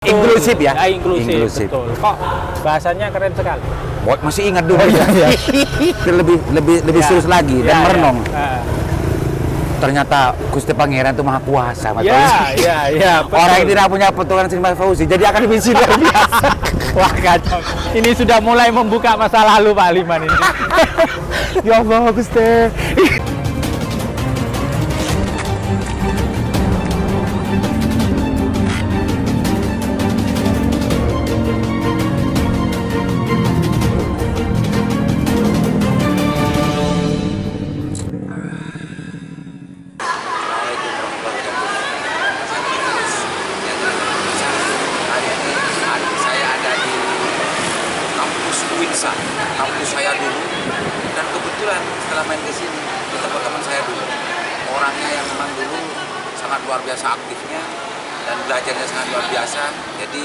Inklusif ya? Ya, inklusif. Betul. Kok bahasanya keren sekali. Masih ingat dulu ya. lebih serius lagi dan merenung. Ternyata Gusti Pangeran itu Maha Kuasa, Mas Fauzi. Iya. Orang yang tidak punya petualangan sini Mas Fauzi, jadi akan lebih luar biasa. Wah, kacau. Ini sudah mulai membuka masa lalu Pak Liman ini. Ya Allah, Gusti. Kampus saya dulu, dan kebetulan setelah main ke sini ketemu teman saya dulu, orangnya yang memang dulu sangat luar biasa aktifnya dan belajarnya sangat luar biasa, jadi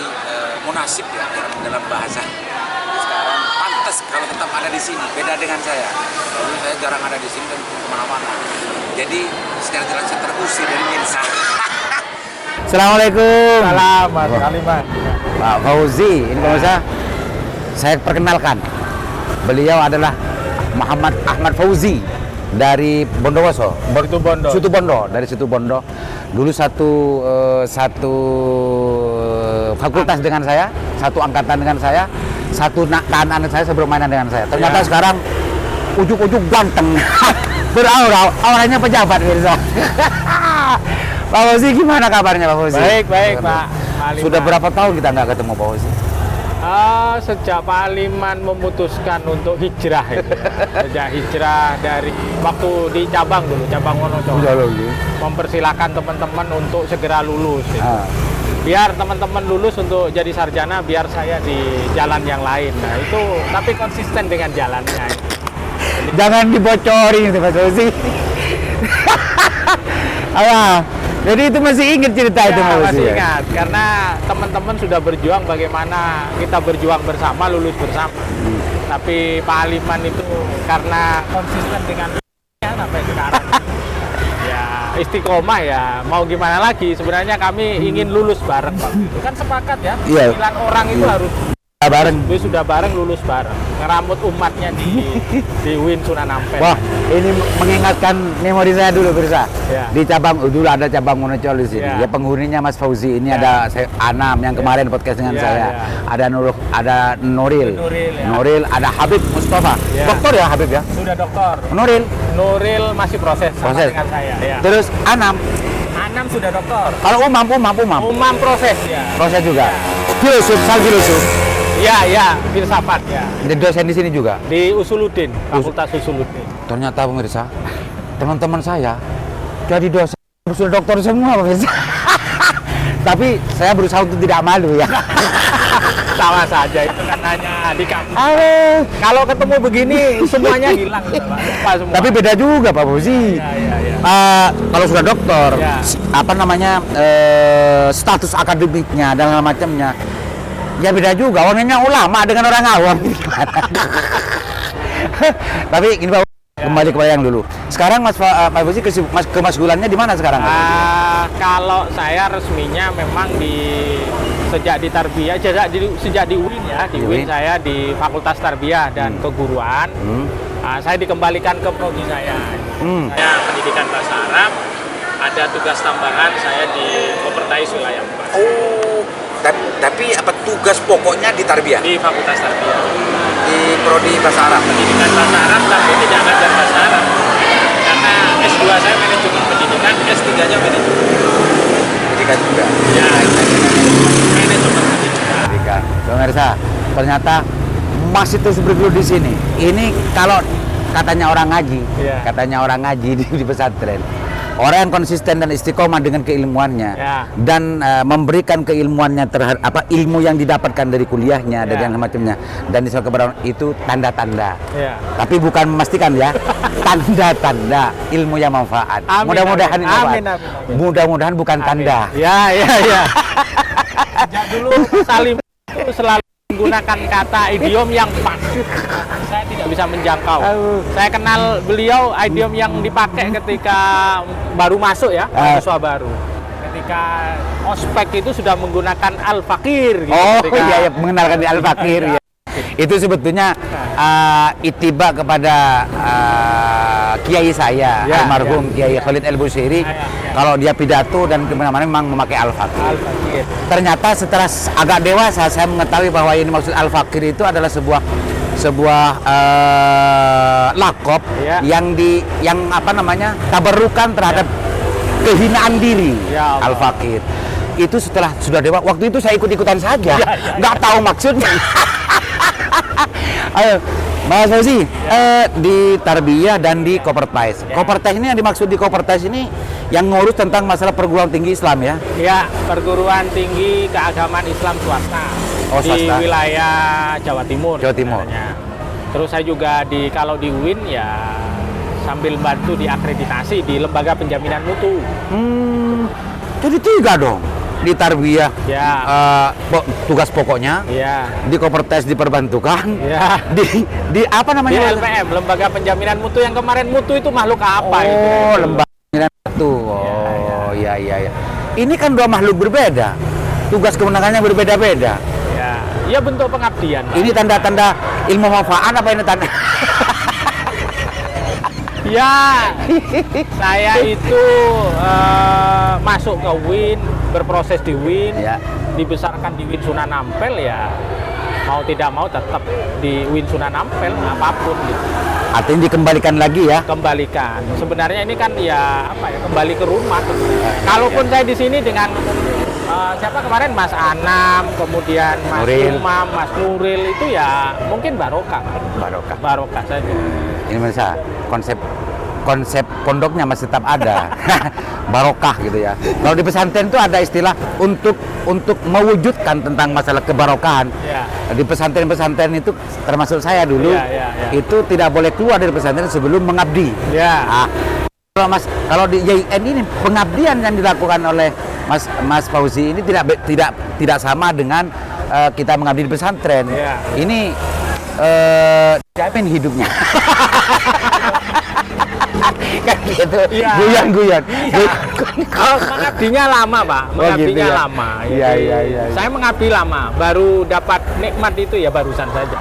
munasib ya dalam bahasa. Sekarang pantas kalau tetap ada di sini, beda dengan saya. Dulu saya jarang ada di sini dan kemana-mana, jadi secara jelas saya terusir dari Mensa. Assalamualaikum. Salam Mas Kaliman. Pak Fauzi, ini pemirsa, saya perkenalkan. Beliau adalah Muhammad Ahmad Fauzi dari Bondowoso. Situ Bondo, dari Situ Bondo. Dulu satu fakultas dengan saya, satu angkatan dengan saya, satu anak saya sebelum mainan dengan saya. Ternyata sekarang ujuk-ujuk ganteng. Beraura, auranya pejabat gitu. Pak Fauzi, gimana kabarnya Pak Fauzi? Baik Pak Liman. Sudah berapa tahun kita nggak ketemu Pak Fauzi? Sejak Pak Liman memutuskan untuk hijrah ya. Sejak hijrah dari waktu di cabang Wonosobo, mempersilahkan teman-teman untuk segera lulus ya. Biar teman-teman lulus untuk jadi sarjana, biar saya di jalan yang lain. Nah itu, tapi konsisten dengan jalannya. Jangan dibocorin itu Pak Fauzi. Jadi itu masih ingat cerita itu Pak Fauzi? Masih ingat, karena teman-teman sudah berjuang bagaimana kita berjuang bersama, lulus bersama. Tapi Pak Liman itu karena konsisten dengan sampai sekarang. Ya istiqomah ya, mau gimana lagi. Sebenarnya kami ingin lulus bareng Pak. Itu kan sepakat ya, 9 orang itu harus bareng. Sudah bareng, lulus bareng. Ngeramut umatnya di UIN Sunan Ampel. Wah, ini mengingatkan memori saya dulu Birsa. Ya. Di cabang, dulu ada cabang Wonocolo di sini. Ya, penghuninya Mas Fauzi. Ini ada Anam yang kemarin podcast dengan saya. Ada Nuril, ada Habib Mustafa. Dokter ya Habib ya? Sudah dokter. Nuril masih proses. Sama dengan saya. Ya. Terus Anam sudah dokter. Kalau Umam proses ya. Proses juga. Ya. Filosof. Ya, filsafat ya. Jadi dosen di sini juga? Di Usuluddin, Fakultas Usuluddin. Ternyata pemirsa, teman-teman saya jadi dosen, sudah dokter semua pemirsa. Tapi saya berusaha untuk tidak malu ya. Sama saja, itu kan hanya di kampus. Kalau ketemu begini semuanya hilang Pak. Semua. Tapi beda juga Pak Fauzi. Ya. Kalau sudah dokter, ya. Status akademiknya dan macamnya, ya beda juga. Orangnya ulama dengan orang awam. Tapi ini Pak, kembali ke yang dulu. Sekarang Mas Fauzi kemasgulannya di mana sekarang? Kalau saya resminya memang sejak di Tarbiyah, sejak di UIN ya, di UIN saya di Fakultas Tarbiyah dan Keguruan. Saya dikembalikan ke prodi saya. Saya pendidikan bahasa Arab, ada tugas tambahan saya di Kopertais wilayah 4. Oh, tapi apa tugas pokoknya di Tarbiyah? Di Fakultas Tarbiyah. Di prodi bahasa Arab. Pendidikan bahasa Arab, tapi tidak ngajar bahasa Arab. Karena S2 saya manajemen pendidikan, S3-nya manajemen. Pendidikan juga. Ya, manajemen pendidikan. Pemirsa, ternyata masih terus bergelut di sini. Ini kalau katanya orang ngaji di pesantren. Orang yang konsisten dan istiqomah dengan keilmuannya dan memberikan keilmuannya terhadap ilmu yang didapatkan dari kuliahnya dan yang macamnya dan di kebenaran itu tanda-tanda. Tapi bukan memastikan ya, tanda-tanda ilmu yang manfaat. Mudah-mudahan ini manfaat. Mudah-mudahan bukan tanda. Ya. Sejak dulu Salim itu selalu menggunakan kata idiom yang pas. Saya tidak bisa menjangkau. Saya kenal beliau idiom yang dipakai ketika baru masuk ya, mahasiswa baru. Ketika ospek itu sudah menggunakan Al-Fakir. Gitu, Oh iya, mengenalkan di Al-Fakir ya. Itu sebetulnya itiba kepada kiai saya, Ya, almarhum Kiai Khalid El-Busiri. Kalau dia pidato dan kemana-mana memang memakai Al-Fakir. Al-Fakir. Ternyata setelah agak dewasa saya mengetahui bahwa ini maksud Al-Fakir itu adalah sebuah lakop Ya. yang apa namanya tabarukan terhadap kehinaan diri. Ya Allah. Al-Fakir itu setelah sudah dewasa. Waktu itu saya ikut-ikutan saja, nggak tahu maksudnya. Ayo, Mas Fauzi, di Tarbiyah dan di Kopertais. Kopertais ini yang dimaksud di Kopertais ini yang ngurus tentang masalah perguruan tinggi Islam ya? Ya, perguruan tinggi keagamaan Islam swasta, Oh, di swasta. wilayah Jawa Timur. Jawa Timur. sebenarnya. Terus saya juga kalau di UIN ya sambil bantu diakreditasi di lembaga penjaminan mutu. Jadi 3 dong. Di Tarbiyah Ya. tugas pokoknya, Ya. di Kopertais diperbantukan, Ya. di apa Di namanya? LPM, lembaga penjaminan mutu, yang kemarin mutu itu makhluk apa itu? Oh, lembaga itu. Oh, iya. Ini kan 2 makhluk berbeda. Tugas kewenangannya berbeda-beda. Ya, ya bentuk pengabdian. Pak. Ini tanda-tanda ilmu manfaat apa ini tanda? Ya, saya itu masuk ke UIN, berproses di UIN, Ya. dibesarkan di UIN Sunan Ampel ya, mau tidak mau tetap di UIN Sunan Ampel apapun gitu. Artinya dikembalikan lagi ya? Kembalikan. Sebenarnya ini kan ya apa ya, kembali ke rumah. Kalaupun saya di sini dengan siapa kemarin Mas Anam, kemudian Mas Nuril. Umam, Mas Nuril itu ya mungkin barokah. Barokah. Barokah saja. Ini Mirsa, konsep pondoknya masih tetap ada. Barokah gitu ya. Kalau di pesantren itu ada istilah untuk mewujudkan tentang masalah kebarokahan. Ya. Di pesantren-pesantren itu termasuk saya dulu, Ya. itu tidak boleh keluar dari pesantren sebelum mengabdi. Ya. Ah, kalau di YIN ini pengabdian yang dilakukan oleh Mas Fauzi ini tidak sama dengan kita mengabdi di pesantren. Ya. Ini jamin hidupnya. Kan gitu, Iya. guyon. Kalau mengabdinya lama, Pak. Mengabdinya gitu ya? lama. Iya, Jadi, iya. Saya mengabdi lama, baru dapat nikmat itu ya barusan saja.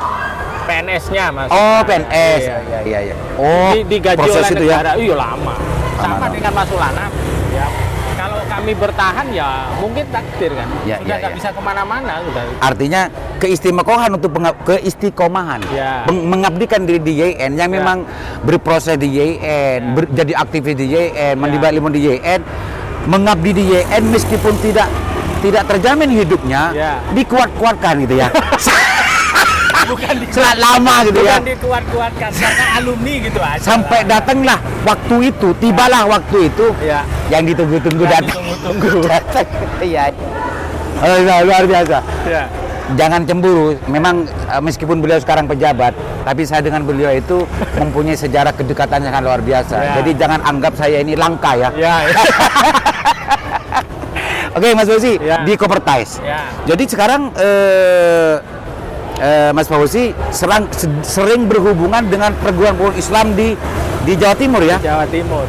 PNS-nya, Mas. Oh, PNS. Iya. Iya. Oh, Digaji proses oleh itu ya. negara. Iya, lama. Sama Lama. dengan Mas Ulana. Ya. Kalau kami bertahan ya mungkin takdir kan. Ya, Sudah ya, nggak ya. bisa kemana-mana sudah. Artinya keistimewahan untuk keistiqomahan, Ya. mengabdikan diri di YN yang Ya. memang berproses di YN, jadi aktivis di YN, menimba ilmu di YN, mengabdi di YN meskipun tidak terjamin hidupnya, Ya. dikuat-kuatkan gitu ya. Bukan Selat lama gitu ya. bukan dikuat-kuatkan karena alumni gitu aja. Sampai datanglah waktu itu, tibalah waktu itu Ya. yang ditunggu-tunggu Yang datang. ditunggu-tunggu. Datang. Iya. Oh, luar biasa. Ya. Jangan cemburu. Memang meskipun beliau sekarang pejabat, tapi saya dengan beliau itu mempunyai sejarah kedekatan yang sangat luar biasa. Ya. Jadi jangan anggap saya ini langka ya. Ya. Oke, Mas Fauzi, Ya. di Kopertais. Ya. Jadi sekarang Mas Fauzi sering berhubungan dengan perguruan Islam di Jawa Timur ya. Jawa Timur.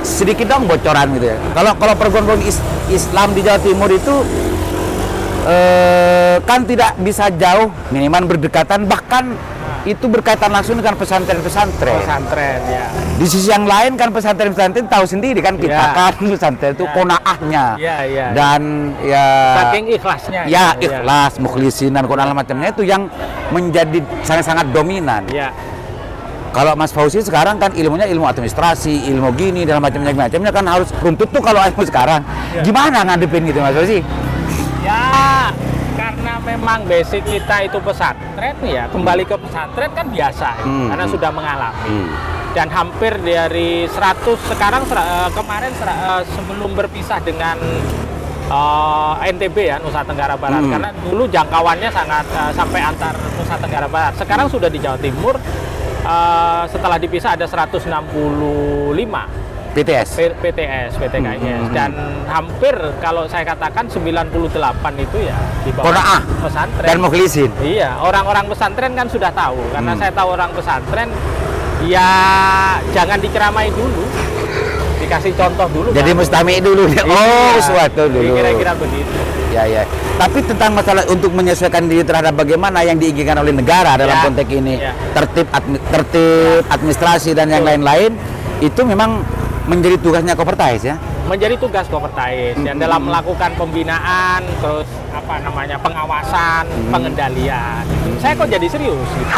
Sedikit dong bocoran gitu ya. Kalau perguruan Islam di Jawa Timur itu kan tidak bisa jauh, minimal berdekatan, bahkan itu berkaitan langsung dengan pesantren-pesantren. Pesantren ya. Di sisi yang lain kan pesantren-pesantren tahu sendiri kan kita Ya. kan pesantren itu Ya. konaahnya Ya. dan ya Saking ikhlasnya. ya ikhlas, mukhlisin dan konaah macamnya itu yang menjadi sangat-sangat dominan. Ya. Kalau Mas Fauzi sekarang kan ilmunya ilmu administrasi, ilmu gini dan macamnya kan harus runtut tuh kalau ilmu sekarang. Ya. Gimana ngadepin gitu Mas Fauzi? Ya, karena memang basic kita itu pesantren ya, kembali ke pesantren kan biasa ya, karena sudah mengalami. Dan hampir dari 100 sekarang kemarin sebelum berpisah dengan NTB ya, Nusa Tenggara Barat, karena dulu jangkauannya sangat sampai antar Nusa Tenggara Barat. Sekarang sudah di Jawa Timur, setelah dipisah ada 165 PTS. PTKS dan hampir kalau saya katakan 98 itu ya di bawah Konaah pesantren dan mukhlisin. Iya, orang-orang pesantren kan sudah tahu karena saya tahu orang pesantren ya jangan diceramai dulu dikasih contoh dulu. Jadi kan. mustami dulu. Suatu dulu. Kira-kira begitu. Ya. Tapi tentang masalah untuk menyesuaikan diri terhadap bagaimana yang diinginkan oleh negara dalam konteks ini, tertib administrasi dan yang lain-lain, itu memang menjadi tugasnya Kopertais ya. Menjadi tugas Kopertais yang dalam melakukan pembinaan, terus pengawasan, pengendalian. Saya kok jadi serius? Gitu.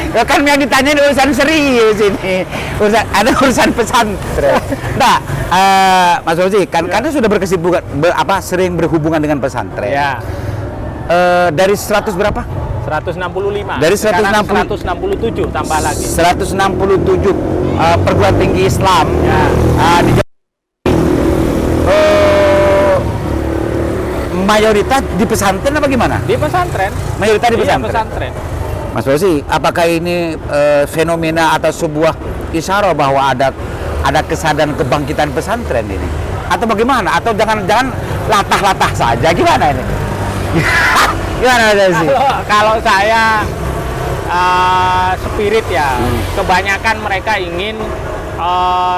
Ya kan yang ditanya urusan serius ini, urusan pesantren. Nah, Mas Fauzi, kan karena sudah berkesibukan sering berhubungan dengan pesantren. Ya. Dari 100 berapa? 165. Dari 167 tambah lagi. 167 perguruan tinggi Islam. Ya. Di mayoritas di pesantren apa gimana? Di pesantren. Mayoritas di pesantren. Iya, pesantren. Mas Fauzi, apakah ini fenomena atau sebuah isyarat bahwa ada kesadaran kebangkitan pesantren ini? Atau bagaimana? Atau jangan-jangan latah-latah saja? Gimana ini? Gimana sih? Kalau saya spirit ya, kebanyakan mereka ingin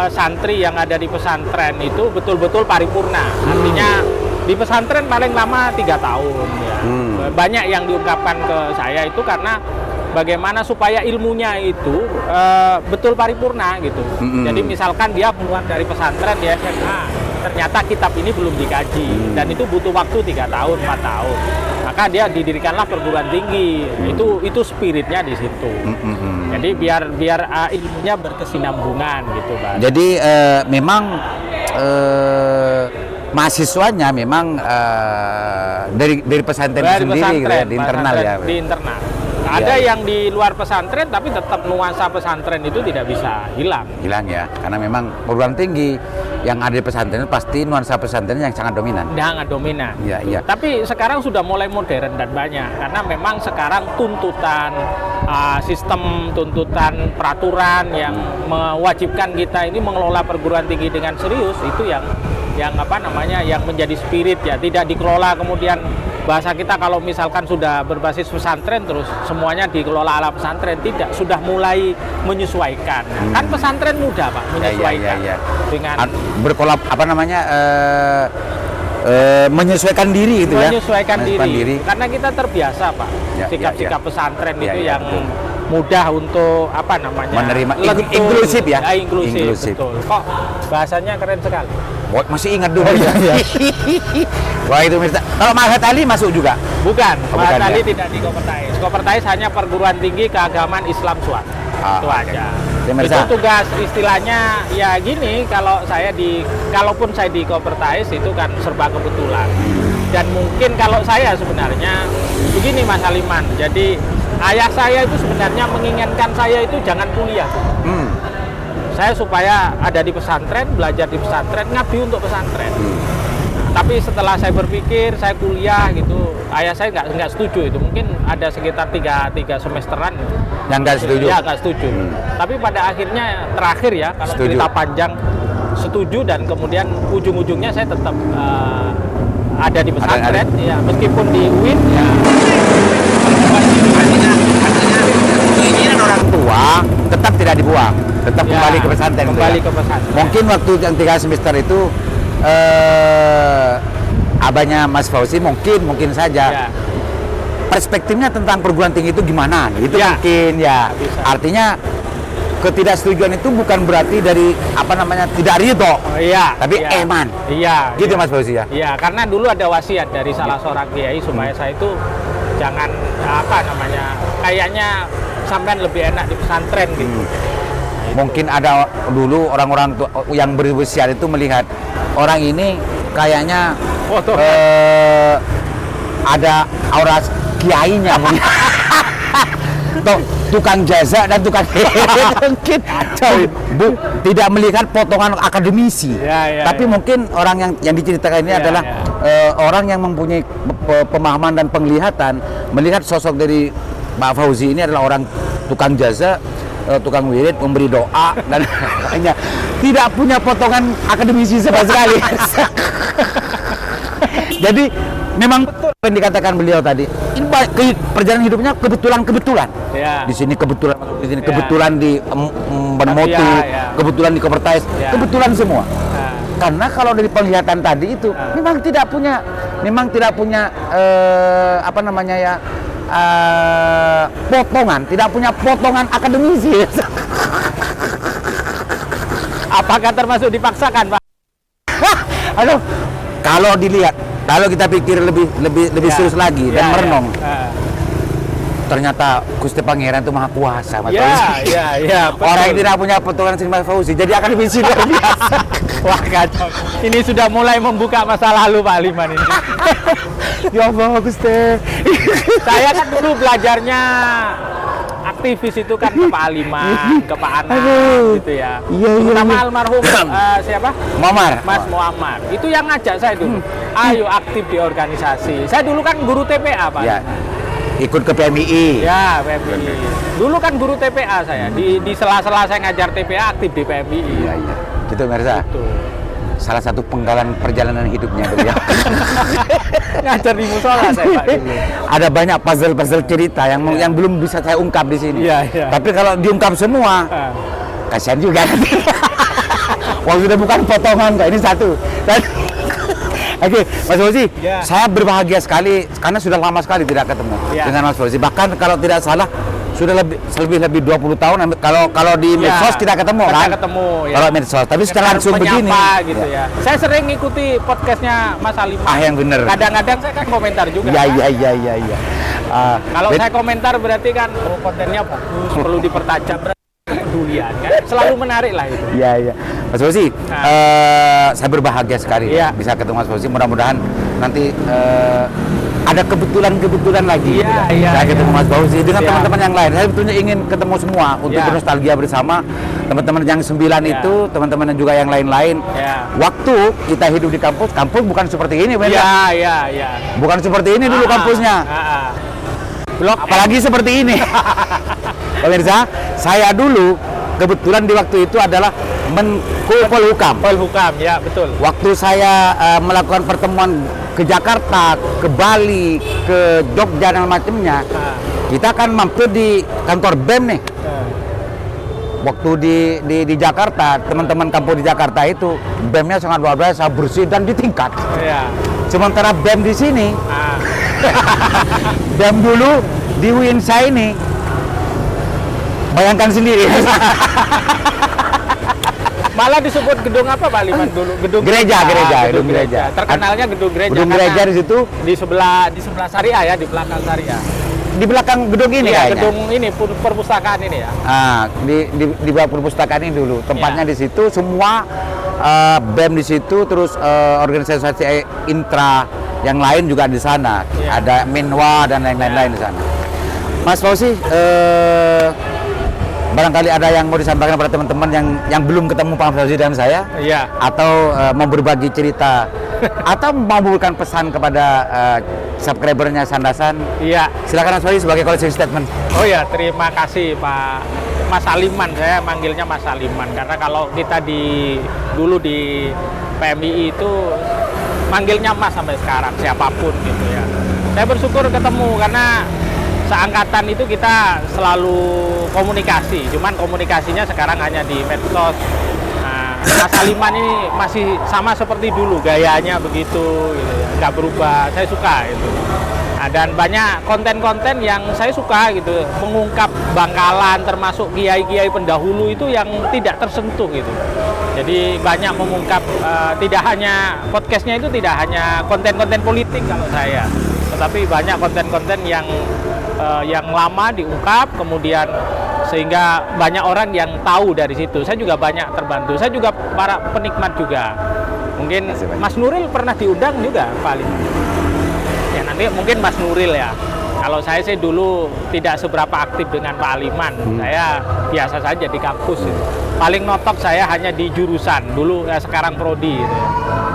santri yang ada di pesantren itu betul-betul paripurna. Artinya di pesantren paling lama 3 tahun ya. Banyak yang diungkapkan ke saya itu karena bagaimana supaya ilmunya itu betul paripurna gitu. Jadi misalkan dia keluar dari pesantren dia SMA, ternyata kitab ini belum dikaji dan itu butuh waktu 3 tahun, 4 tahun. Maka dia didirikanlah perguruan tinggi. Itu spiritnya di situ. Jadi biar ilmunya berkesinambungan gitu, Pak. Jadi memang mahasiswanya memang dari pesantren sendiri gitu ya, di internal ya. Di internal. Ada yang di luar pesantren tapi tetap nuansa pesantren itu tidak bisa hilang. Hilang ya, karena memang perguruan tinggi yang ada di pesantren pasti nuansa pesantren yang sangat dominan. Sangat dominan. Iya. Tapi sekarang sudah mulai modern dan banyak karena memang sekarang tuntutan sistem tuntutan peraturan yang mewajibkan kita ini mengelola perguruan tinggi dengan serius itu yang menjadi spirit ya, tidak dikelola kemudian bahasa kita kalau misalkan sudah berbasis pesantren terus semuanya dikelola ala pesantren, tidak, sudah mulai menyesuaikan. Kan pesantren mudah Pak menyesuaikan dengan berkolab menyesuaikan diri itu menyesuaikan diri. Karena kita terbiasa Pak sikap-sikap pesantren itu yang mudah untuk menerima inklusif ya. Inklusif. Betul. Kok bahasanya keren sekali. Masih ingat dulu ya. Wah itu Mirza. Kalau Mahat Ali masuk juga? Bukan. Mahat Ali tidak di Kopertais. Kopertais hanya perguruan tinggi keagamaan Islam Swat. Itu aja. Itu tugas istilahnya ya gini, kalaupun saya di Kopertais itu kan serba kebetulan. Dan mungkin kalau saya sebenarnya begini Mas Aliman. Jadi ayah saya itu sebenarnya menginginkan saya itu jangan kuliah. Saya supaya ada di pesantren, belajar di pesantren, ngabdi untuk pesantren. Tapi setelah saya berpikir, saya kuliah gitu, ayah saya nggak setuju itu. Mungkin ada sekitar tiga semesteran yang nggak setuju. Ya nggak setuju. Tapi pada akhirnya terakhir ya, kalau cerita panjang setuju dan kemudian ujung-ujungnya saya tetap ada di pesantren, ya meskipun di UIN ya. Artinya keinginan orang tua tetap tidak dibuang, tetap kembali ke pesantren. Ke pesantren. Mungkin waktu yang 3 semester itu abahnya Mas Fauzi mungkin saja perspektifnya tentang perguruan tinggi itu gimana? Itu mungkin ya. Bisa. Artinya ketidaksetujuan itu bukan berarti dari tidak ridho, tapi eman. Iya. Gitu Mas Fauzi ya. Iya, karena dulu ada wasiat dari salah seorang kiai supaya saya itu jangan kayaknya sampean lebih enak di pesantren gitu. Mungkin ada dulu orang-orang yang berwasiat itu melihat orang ini kayaknya ada aura kiainya. Tukang jasa dan tukang mungkin tidak melihat potongan akademisi, tapi mungkin orang yang diceritakan ini adalah orang yang mempunyai pemahaman dan penglihatan, melihat sosok dari Pak Fauzi ini adalah orang tukang jasa, tukang wirid, memberi doa dan hanya tidak punya potongan akademisi sama sekali. Jadi memang betul yang dikatakan beliau tadi, ini perjalanan hidupnya kebetulan. Ya. Di sini kebetulan masuk di sini, Ya. kebetulan di Bermutu, Ya. kebetulan di Kopertais, Ya. kebetulan semua. Nah, Karena kalau dari penglihatan tadi itu memang tidak punya apa namanya ya, potongan, tidak punya potongan akademisi. apakah termasuk dipaksakan, Pak? Aduh, kalau dilihat, kalau kita pikir lebih Ya. serius lagi Ya, dan ya. merenung, Ah. ternyata Gusti Pangeran itu maha kuasa, Mas Ya, Fauzi. ya, betul. Orang yang tidak punya potongan sini Mas Fauzi, jadi akan lebih luar biasa. Wah, kacau. Ini sudah mulai membuka masa lalu Pak Aliman ini. Ya Allah, Gusti. Saya kan dulu belajarnya aktivis itu kan ke Pak Aliman, ke Pak Anas Aduh. gitu ya. Iya, iya, Terutama iya. almarhum siapa? Mamar. Mas Muammar. Itu yang ngajak saya dulu. Ayo aktif di organisasi. Saya dulu kan guru TPA, Pak. Ya. Ikut ke PMII. Ya, PMI. Dulu kan guru TPA saya. Di sela-sela saya ngajar TPA aktif di PMI. Iya, iya. Gitu, Mirza. Tuh. Salah satu penggalan perjalanan hidupnya beliau. Ngajar di musola saya, Pak. dulu. Ada banyak puzzle cerita yang belum bisa saya ungkap di sini. Iya, iya. Tapi kalau diungkap semua, Ah. kasihan juga. Wah, sudah bukan potongan kok, ini satu. Oke, Mas Fauzi, Ya. saya berbahagia sekali karena sudah lama sekali tidak ketemu Ya. dengan Mas Fauzi. Bahkan kalau tidak salah sudah lebih 20 tahun. Kalau di Ya, medsos kita ketemu kita kan? ketemu, ya. Kalau medsos, tapi secara langsung begini. Menyapa gitu ya. Saya sering ngikuti podcastnya Mas Aliman. Ah, yang bener. Kadang-kadang saya kan komentar juga. Iya, kan. iya. Kalau saya komentar berarti kan kontennya bagus, perlu dipertajam, kepedulian kan. Selalu menarik lah itu. Iya. Mas Fauzi, saya berbahagia sekali Iya. bisa ketemu Mas Fauzi. Mudah-mudahan nanti ada kebetulan lagi. Iya, saya ketemu iya. Mas Fauzi dengan Siap. teman-teman yang lain. Saya sebetulnya ingin ketemu semua untuk Iya. bernostalgia bersama. Teman-teman yang 9 Iya. itu, teman-teman yang juga yang lain-lain. Iya. Waktu kita hidup di kampus bukan seperti ini, Ben. Iya. Bukan seperti ini dulu kampusnya. Blok Apalagi seperti ini. Pemirsa, saya dulu kebetulan di waktu itu adalah Menko Polhukam. Polhukam, ya betul. Waktu saya melakukan pertemuan ke Jakarta, ke Bali, ke Jogja dan macamnya, kita kan mampir di kantor BEM nih. Waktu di Jakarta, teman-teman kampus di Jakarta itu BEM-nya sangat luar biasa, bersih dan ditingkat. Iya. Sementara BEM di sini, BEM dulu di Winsa ini, bayangkan sendiri. Malah disebut gedung apa Pak Liman dulu? Gedung Gereja. gedung gereja. Terkenalnya gedung gereja. Gedung karena gereja di situ, di sebelah Syariah ya, di belakang Syariah. di belakang gedung ini Iya, kayaknya. gedung ini perpustakaan ini ya. Di bawah perpustakaan ini dulu tempatnya Ya. di situ, semua BEM di situ, terus organisasi intra yang lain juga di sana. Ya. Ada Minwa dan lain-lain di sana. Mas Fauzi, barangkali ada yang mau disampaikan kepada teman-teman yang belum ketemu Pak Fauzi dan saya, Iya. atau mau berbagi cerita atau mau memberikan pesan kepada subscribernya Sandasan. Iya. Silakan Mas Fauzi sebagai closing statement. Oh ya, terima kasih Pak Mas Aliman. Saya manggilnya Mas Aliman karena kalau kita dulu di PMI itu manggilnya Mas sampai sekarang, siapapun gitu ya. Saya bersyukur ketemu karena seangkatan itu kita selalu komunikasi, cuman komunikasinya sekarang hanya di medsos. Nah, Mas Aliman ini masih sama seperti dulu, gayanya begitu, gitu ya, nggak berubah. Saya suka itu. Nah, dan banyak konten-konten yang saya suka gitu, mengungkap Bangkalan, termasuk kiai-kiai pendahulu itu yang tidak tersentuh gitu. Jadi banyak mengungkap, tidak hanya podcastnya itu tidak hanya konten-konten politik kalau saya, tetapi banyak konten-konten yang lama diungkap, kemudian sehingga banyak orang yang tahu dari situ. Saya juga banyak terbantu. Saya juga para penikmat juga. Mungkin Mas Nuril pernah diundang juga, Pak Ali. Ya nanti mungkin Mas Nuril ya. Kalau saya sih dulu tidak seberapa aktif dengan Pak Aliman. Saya biasa saja di kampus. Gitu. Paling notok saya hanya di jurusan. Dulu sekarang prodi. Gitu.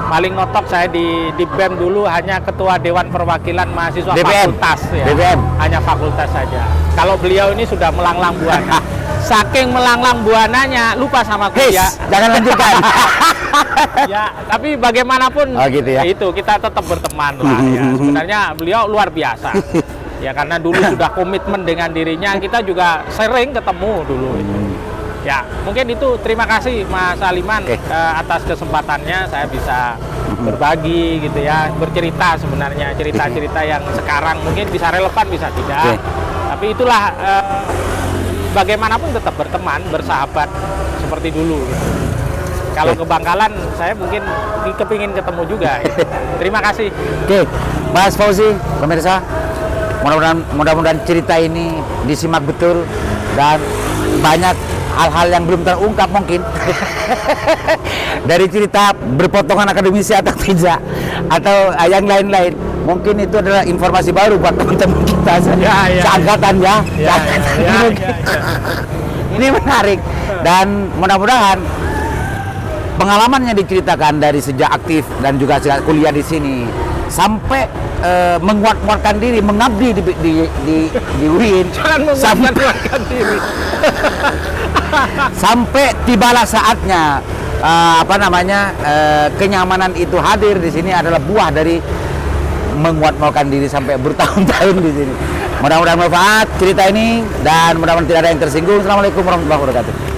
Paling notok saya di BEM dulu hanya ketua Dewan Perwakilan Mahasiswa DPM. Fakultas. Ya. DPM. Hanya fakultas saja. Kalau beliau ini sudah melanglang buana. Saking melanglang buananya lupa sama kuliah. Jangan lanjutkan. Ya, tapi bagaimanapun Oh, gitu ya. itu kita tetap berteman lah ya. Sebenarnya beliau luar biasa. Ya karena dulu sudah komitmen dengan dirinya, kita juga sering ketemu dulu itu. Ya, mungkin itu. Terima kasih Mas Aliman atas kesempatannya saya bisa berbagi gitu ya, bercerita sebenarnya cerita-cerita yang sekarang mungkin bisa relevan bisa tidak. Tapi itulah bagaimanapun tetap berteman, bersahabat seperti dulu. Gitu. Kalau ke Bangkalan saya mungkin kepingin ketemu juga. Gitu. Terima kasih. Oke, Mas Fauzi, pemirsa, mudah-mudahan cerita ini disimak betul dan banyak hal-hal yang belum terungkap mungkin dari cerita berpotongan akademisi atau tidak atau yang lain-lain. Mungkin itu adalah informasi baru buat teman-teman kita seangkatan ya. Ini menarik dan mudah-mudahan pengalamannya diceritakan dari sejak aktif dan juga sejak kuliah di sini sampai menguatkan diri mengabdi di UIN. Jangan menguatkan diri. Sampai tibalah saatnya kenyamanan itu hadir di sini adalah buah dari menguatkan diri sampai bertahun-tahun di sini. Mudah-mudahan manfaat cerita ini dan mudah-mudahan tidak ada yang tersinggung. Assalamualaikum warahmatullahi wabarakatuh.